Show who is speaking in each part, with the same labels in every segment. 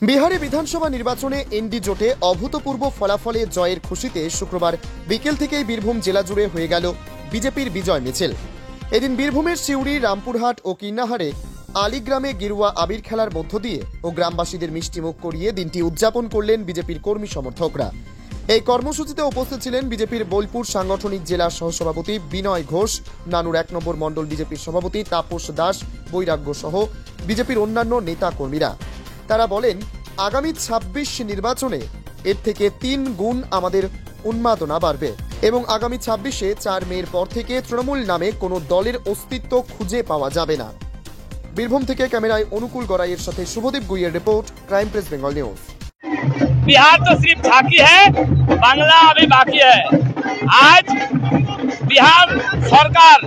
Speaker 1: বিহারে বিধানসভা নির্বাচনে এনডি জোটে অভূতপূর্ব ফলাফলে জয়ের খুশিতে শুক্রবার বিকেল থেকেই বীরভূম জেলা জুড়ে হয়ে গেল বিজেপির বিজয় মিছিল। এদিন বীরভূমের সিউড়ি, রামপুরহাট ও কিন্নাহারে আলিগ্রামে গেরুয়া আবির খেলার মধ্য দিয়ে ও গ্রামবাসীদের মিষ্টিমুখ করিয়ে দিনটি উদযাপন করলেন বিজেপির কর্মী সমর্থকরা। এই কর্মসূচিতে উপস্থিত ছিলেন বিজেপির বোলপুর সাংগঠনিক জেলা সহসভাপতি বিনয় ঘোষ, নানুর ১ নম্বর মণ্ডল বিজেপির সভাপতি তাপস দাস বৈরাগ্য সহ বিজেপির অন্যান্য নেতা কর্মীরা। তারা বলেন, আগামী ২৬ নির্বাচনে এর থেকে ৩ গুণ আমাদের উন্মাদনা বাড়বে এবং আগামী ২৬-এ ৪ মের পর থেকে তৃণমূল নামে কোনো দলের অস্তিত্ব খুঁজে পাওয়া যাবে না। বীরভূম থেকে ক্যামেরায় অনুকূল গড়াইয়ের সাথে শুভদীপ গুইয়ের report, crime press Bengal news.
Speaker 2: Bihar तो सिर्फ झांकी है, बांग्ला अभी बाकी है। आज बिहार सरकार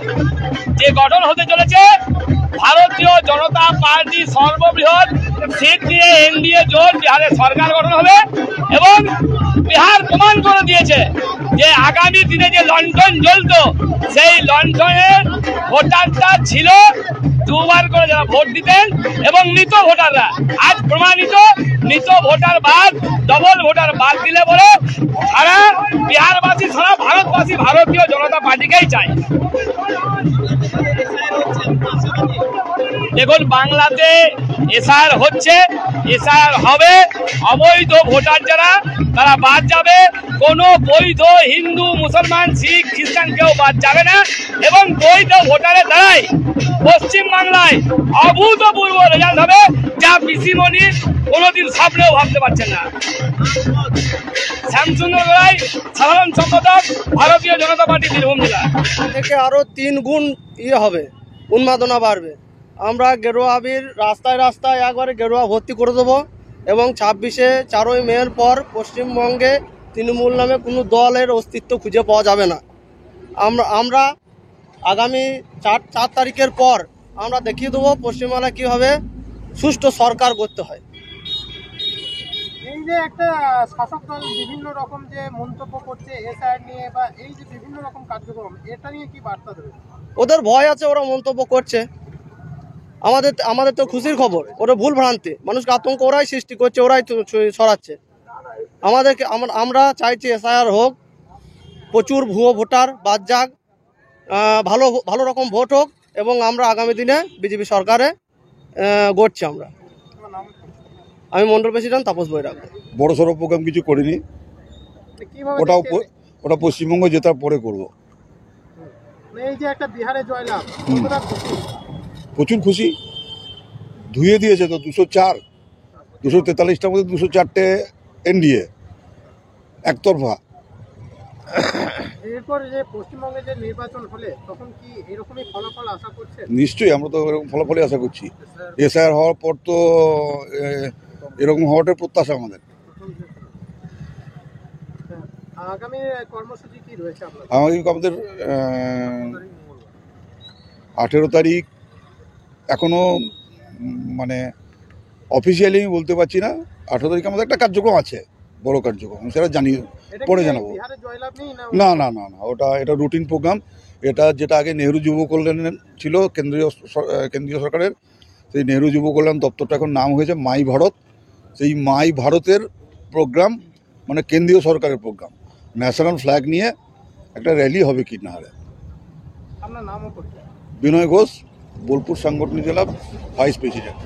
Speaker 2: যে গঠন হতে চলেছে, ভারতীয় জনতা পার্টি সর্ববৃহৎ সিট নিয়ে এনডিএ জোট বিহারে সরকার গঠন হবে এবং বিহার প্রমাণ করে দিয়েছে যে আগামী দিনে যে লন্ঠন জ্বলতো সেই লন্ঠনের ভোটারটা ছিল দুবার করে যারা ভোট দিতেন এবং মৃত ভোটাররা। আজ প্রমাণিত মৃত ভোটার বাদ, ডবল ভোটার বাদ দিলে বলে সারা বিহারবাসী, সারা ভারতবাসী ভারতীয় জনতা পার্টিকেই চায়। দেখুন, বাংলাতে এসআইআর হচ্ছে, এসআইআর হবে, অবৈধ ভোটার যারা তারা বাদ যাবে, কোনো বৈধ হিন্দু, মুসলমান, শিখ, খ্রিস্টান কেউ বাদ যাবে না এবং বৈধ ভোটারের দ্বারাই পশ্চিমবাংলায় অভূতপূর্ব রেজাল্ট হবে, যা পিসিমণি কোনোদিন স্বপ্নেও ভাবতে পারছেন না। শ্যামসুন্দর গড়াই, সাধারণ সম্পাদক, ভারতীয় জনতা পার্টি, বীরভূম জেলা।
Speaker 3: থেকে আরো ৩ গুণ হবে, উন্মাদনা বাড়বে। আমরা গেরুয়া আবির রাস্তায় রাস্তায় একবারে গেরুয়া ভর্তি করে দেবো এবং ২৬-এ ৪ই মের পর পশ্চিমবঙ্গে তৃণমূল নামে কোনো দলের অস্তিত্ব খুঁজে পাওয়া যাবে না। আমরা আগামী ৪ তারিখের পর আমরা দেখিয়ে দেবো পশ্চিমবাংলায় কীভাবে সুষ্ঠু সরকার করতে হয়।
Speaker 4: এই যে একটা শাসক দল বিভিন্ন রকম যে মন্তব্য করছে এসআইআর নিয়ে বা এই যে বিভিন্ন রকম কার্যক্রম, এটা নিয়ে কি বার্তা দেবে?
Speaker 3: ওদের ভয় আছে, ওরা মন্তব্য করছে। আমাদের তো খুশির খবর, ওরা ভুল ভ্রান্তি, মানুষকে আতঙ্ক ওরাই সৃষ্টি করছে, ওরাই ছড়াচ্ছে। আমরা চাইছি এসআইআর হোক, প্রচুর ভুয়ো ভোটার বাদ যাক, ভালো রকম ভোট হোক এবং আমরা আগামী দিনে বিজেপি সরকারে গড়ছি। আমি মন্ডল প্রেসিডেন্ট তাপস বৈরাগ্য।
Speaker 5: বড় সড়ো প্রোগ্রাম কিছু করিনি, ওটা পশ্চিমবঙ্গ জেতার পরে করব।
Speaker 4: এই যে একটা বিহারে জয়লাভ,
Speaker 5: প্রচুর খুশি, ধুয়ে দিয়েছে তো 204, 243টার মধ্যে 204টে এনডিএ একতরফা।
Speaker 4: এরপর যে পশ্চিমবঙ্গে যে নির্বাচন হলে তখন কি এরকমই ফলাফল আশা করছেন?
Speaker 5: নিশ্চয়ই, আমরা তো এরকম ফলাফলই আশা করছি। এসআইআর হওয়ার পর তো এরকম হওয়াটাই প্রত্যাশা আমাদের।
Speaker 4: আগামী কর্মসূচি কি রয়েছে আপনাদের?
Speaker 5: আমাদের 18 তারিখ এখনো মানে অফিসিয়ালি আমি বলতে পারছি না। 18 তারিখ আমাদের একটা কার্যক্রম আছে, বড় কার্যক্রম, সেটা পরে জানাবো। না না না না, এটা রুটিন প্রোগ্রাম। যেটা আগে নেহরু যুব কল্যাণ ছিল কেন্দ্রীয় সরকারের, সেই নেহরু যুব কল্যাণ দপ্তরটা এখন নাম হয়েছে মাই ভারত। সেই মাই ভারতের প্রোগ্রাম, মানে কেন্দ্রীয় সরকারের প্রোগ্রাম, ন্যাশনাল ফ্ল্যাগ নিয়ে একটা র্যালি হবে কিন্নাহারে।
Speaker 4: আপনার নামও?
Speaker 5: বিনয় ঘোষ, বোলপুর সাংগঠনিক জেলা ভাইস প্রেসিডেন্ট।